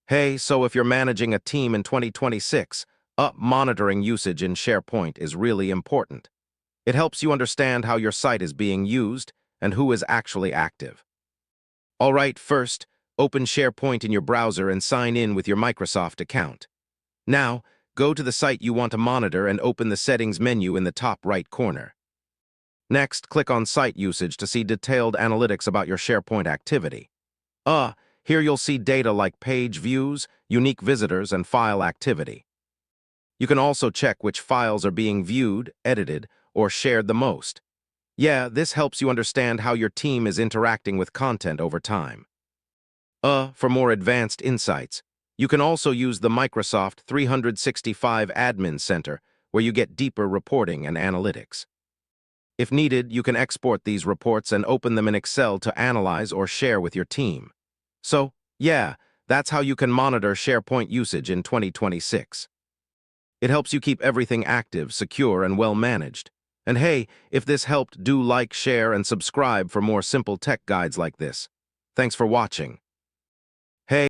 Hey, so if you're managing a team in 2026, monitoring usage in SharePoint is really important. It helps you understand how your site is being used and who is actually active. All right, first, open SharePoint in your browser and sign in with your Microsoft account. Now, go to the site you want to monitor and open the Settings menu in the top right corner. Next, click on Site Usage to see detailed analytics about your SharePoint activity. Here you'll see data like page views, unique visitors, and file activity. You can also check which files are being viewed, edited, or shared the most. Yeah, this helps you understand how your team is interacting with content over time. For more advanced insights, you can also use the Microsoft 365 Admin Center, where you get deeper reporting and analytics. If needed, you can export these reports and open them in Excel to analyze or share with your team. So, yeah, that's how you can monitor SharePoint usage in 2026. It helps you keep everything active, secure, and well managed. And hey, if this helped, do like, share, and subscribe for more simple tech guides like this. Thanks for watching.